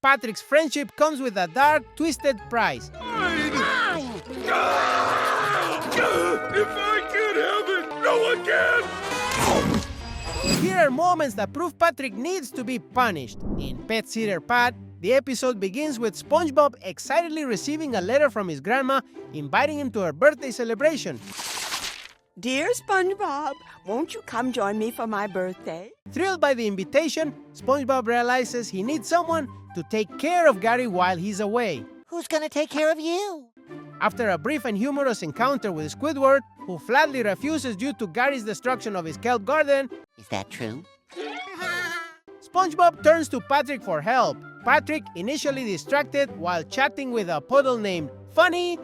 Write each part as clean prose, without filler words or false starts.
Patrick's friendship comes with a dark, twisted price. If I can't have it, no one can! Here are moments that prove Patrick needs to be punished. In Pet Sitter Pat, the episode begins with SpongeBob excitedly receiving a letter from his grandma inviting him to her birthday celebration. Dear SpongeBob, won't you come join me for my birthday? Thrilled by the invitation, SpongeBob realizes he needs someone to take care of Gary while he's away. Who's gonna take care of you? After a brief and humorous encounter with Squidward, who flatly refuses due to Gary's destruction of his kelp garden, Is that true? SpongeBob turns to Patrick for help. Patrick, initially distracted while chatting with a puddle named Funny,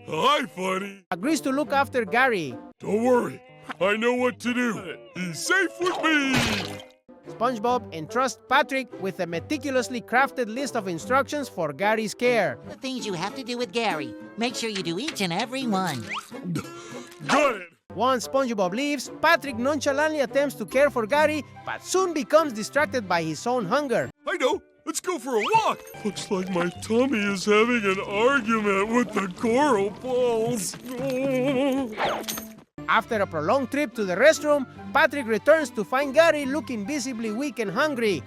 Hi, Funny. agrees to look after Gary. Don't worry, I know what to do. He's safe with me. SpongeBob entrusts Patrick with a meticulously crafted list of instructions for Gary's care. The things you have to do with Gary. Make sure you do each and every one. Got it. Once SpongeBob leaves, Patrick nonchalantly attempts to care for Gary, but soon becomes distracted by his own hunger. I know. Let's go for a walk. Looks like my tummy is having an argument with the coral balls. After a prolonged trip to the restroom, Patrick returns to find Gary looking visibly weak and hungry.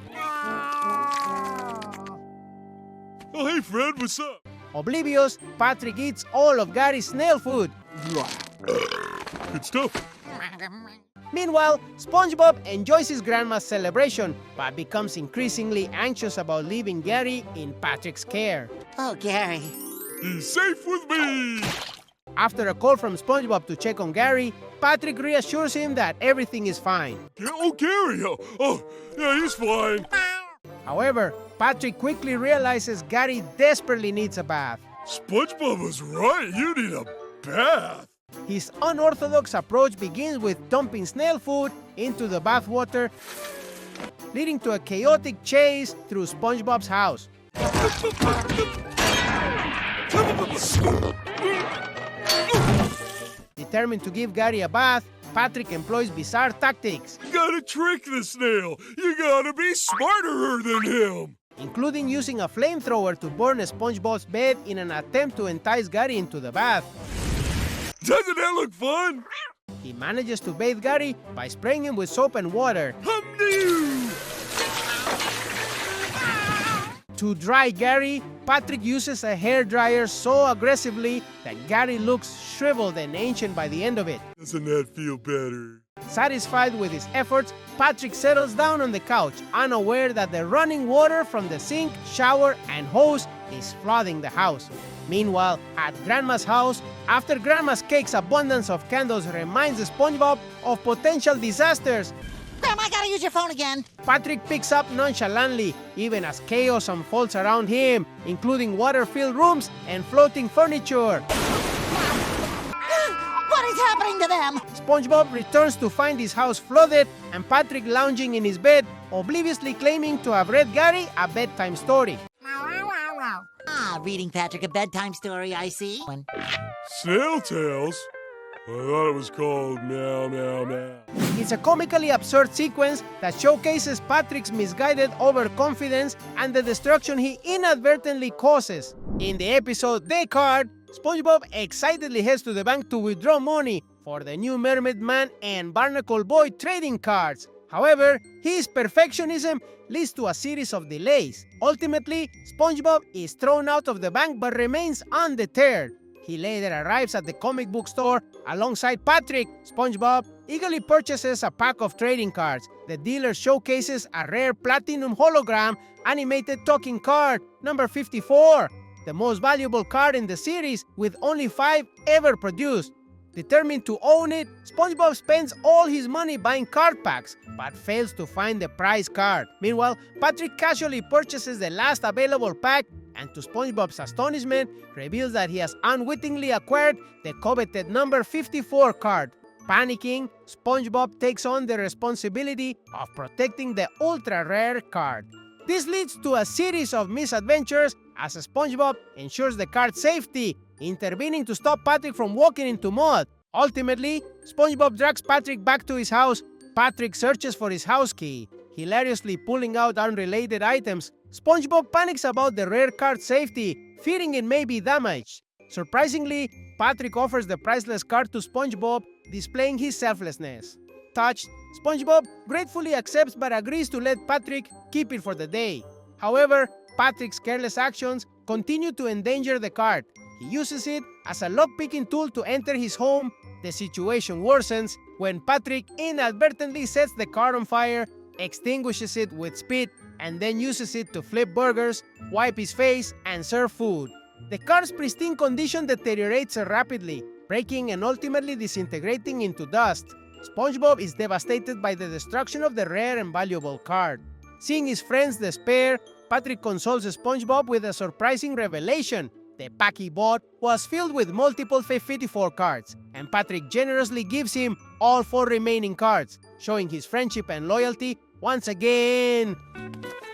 Oh, hey, Fred, what's up? Oblivious, Patrick eats all of Gary's snail food. Good stuff. Meanwhile, SpongeBob enjoys his grandma's celebration, but becomes increasingly anxious about leaving Gary in Patrick's care. Oh, Gary. He's safe with me. After a call from SpongeBob to check on Gary, Patrick reassures him that everything is fine. Oh, Gary. Yeah, he's fine. However, Patrick quickly realizes Gary desperately needs a bath. SpongeBob was right. You need a bath. His unorthodox approach begins with dumping snail food into the bathwater, leading to a chaotic chase through SpongeBob's house. Determined to give Gary a bath, Patrick employs bizarre tactics, You gotta trick the snail. You gotta be smarter than him. including using a flamethrower to burn SpongeBob's bed in an attempt to entice Gary into the bath. Doesn't that look fun? He manages to bathe Gary by spraying him with soap and water. Hum-doo! To dry Gary, Patrick uses a hairdryer so aggressively that Gary looks shriveled and ancient by the end of it. Doesn't that feel better? Satisfied with his efforts, Patrick settles down on the couch, unaware that the running water from the sink, shower, and hose is flooding the house. Meanwhile, at Grandma's house, after Grandma's cake's abundance of candles reminds SpongeBob of potential disasters, Grandma, I gotta use your phone again. Patrick picks up nonchalantly, even as chaos unfolds around him, including water-filled rooms and floating furniture. What is happening to them? SpongeBob returns to find his house flooded and Patrick lounging in his bed, obliviously claiming to have read Gary a bedtime story. Ah, reading Patrick a bedtime story, I see. Snail Tales? I thought it was called Meow Meow Meow. It's a comically absurd sequence that showcases Patrick's misguided overconfidence and the destruction he inadvertently causes. In the episode The Card, SpongeBob excitedly heads to the bank to withdraw money for the new Mermaid Man and Barnacle Boy trading cards. However, his perfectionism leads to a series of delays. Ultimately, SpongeBob is thrown out of the bank but remains undeterred. He later arrives at the comic book store alongside Patrick. SpongeBob eagerly purchases a pack of trading cards. The dealer showcases a rare platinum hologram animated talking card, number 54, the most valuable card in the series with only 5 ever produced. Determined to own it, SpongeBob spends all his money buying card packs, but fails to find the prize card. Meanwhile, Patrick casually purchases the last available pack and to SpongeBob's astonishment, reveals that he has unwittingly acquired the coveted number 54 card. Panicking, SpongeBob takes on the responsibility of protecting the ultra-rare card. This leads to a series of misadventures as SpongeBob ensures the card's safety, intervening to stop Patrick from walking into mud. Ultimately, SpongeBob drags Patrick back to his house. Patrick searches for his house key. hilariously pulling out unrelated items, SpongeBob panics about the rare card's safety, fearing it may be damaged. Surprisingly, Patrick offers the priceless card to SpongeBob, displaying his selflessness. Touched, SpongeBob gratefully accepts but agrees to let Patrick keep it for the day. However, Patrick's careless actions continue to endanger the card. He uses it as a lock-picking tool to enter his home. The situation worsens when Patrick inadvertently sets the card on fire, extinguishes it with spit, and then uses it to flip burgers, wipe his face, and serve food. The card's pristine condition deteriorates rapidly, breaking and ultimately disintegrating into dust. SpongeBob is devastated by the destruction of the rare and valuable card. Seeing his friends despair, Patrick consoles SpongeBob with a surprising revelation. The pack he bought was filled with multiple 54 cards, and Patrick generously gives him all 4 remaining cards, showing his friendship and loyalty once again.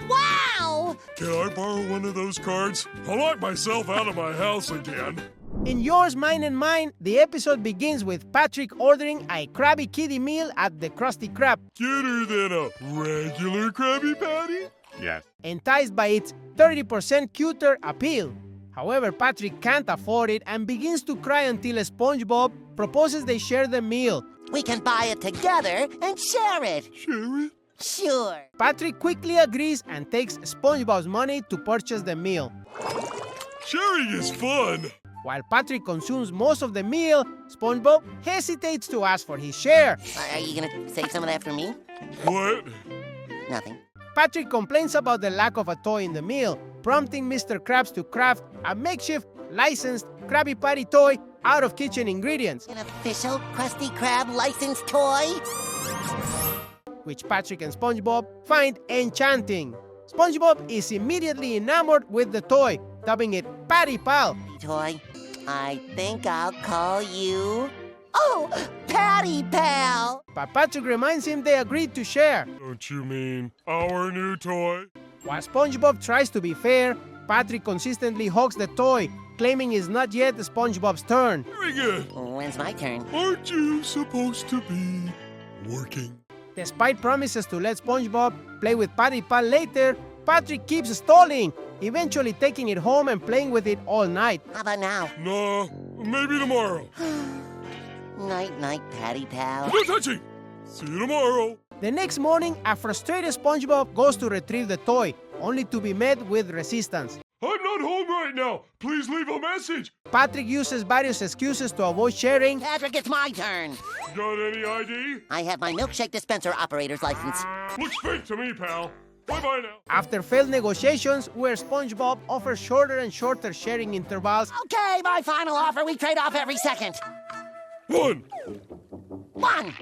Wow! Can I borrow one of those cards? I'll lock myself out of my house again. In Yours, Mine, and Mine, the episode begins with Patrick ordering a Krabby Kitty meal at the Krusty Krab. Cuter than a regular Krabby Patty? Yes. Enticed by its 30% cuter appeal. However, Patrick can't afford it and begins to cry until SpongeBob proposes they share the meal. We can buy it together and share it. Share it? Sure. Patrick quickly agrees and takes SpongeBob's money to purchase the meal. Sharing is fun. While Patrick consumes most of the meal, SpongeBob hesitates to ask for his share. Are you gonna save some of that for me? What? Nothing. Patrick complains about the lack of a toy in the meal, prompting Mr. Krabs to craft a makeshift, licensed Krabby Patty toy out of kitchen ingredients, An official Krusty Krab licensed toy? which Patrick and SpongeBob find enchanting. SpongeBob is immediately enamored with the toy, dubbing it Patty Pal. Toy, I think I'll call you... Oh, Patty Pal! But Patrick reminds him they agreed to share. Don't you mean our new toy? While SpongeBob tries to be fair, Patrick consistently hogs the toy, claiming it's not yet SpongeBob's turn. Very good. When's my turn? Aren't you supposed to be working? Despite promises to let SpongeBob play with Patty Pal later, Patrick keeps stalling, eventually taking it home and playing with it all night. How about now? No, maybe tomorrow. Night-night, Patty Pal. No touching! See you tomorrow. The next morning, a frustrated SpongeBob goes to retrieve the toy, only to be met with resistance. I'm not home right now. Please leave a message. Patrick uses various excuses to avoid sharing. Patrick, it's my turn. Got any ID? I have my milkshake dispenser operator's license. Looks fake to me, pal. Bye-bye now. After failed negotiations, where SpongeBob offers shorter and shorter sharing intervals, Okay, my final offer. We trade off every second. 1. 1.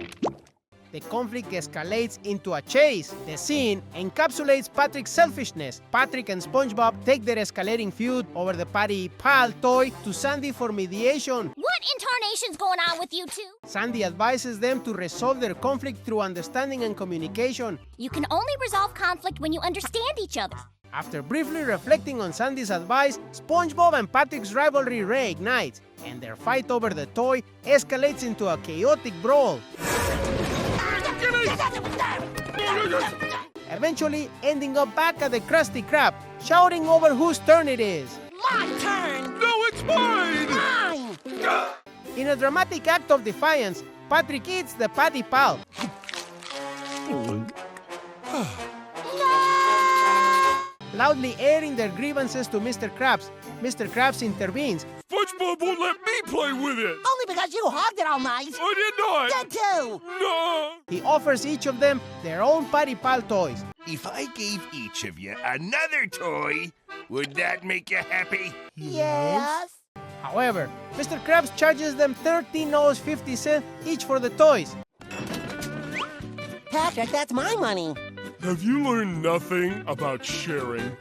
the conflict escalates into a chase. The scene encapsulates Patrick's selfishness. Patrick and SpongeBob take their escalating feud over the Patty Pal toy to Sandy for mediation. What incarnation's going on with you two? Sandy advises them to resolve their conflict through understanding and communication. You can only resolve conflict when you understand each other. After briefly reflecting on Sandy's advice, SpongeBob and Patrick's rivalry reignites, and their fight over the toy escalates into a chaotic brawl, eventually ending up back at the Krusty Krab, shouting over whose turn it is. My turn! No, it's mine! Mine! In a dramatic act of defiance, Patrick eats the Patty Pal. Loudly airing their grievances to Mr. Krabs. Mr. Krabs intervenes. SpongeBob won't let me play with it! Only because you hogged it all night! I did not! Did too! No! He offers each of them their own Patty Pal toys. If I gave each of you another toy, would that make you happy? Yes! However, Mr. Krabs charges them $13.50 each for the toys. Patrick, that's my money. Have you learned nothing about sharing?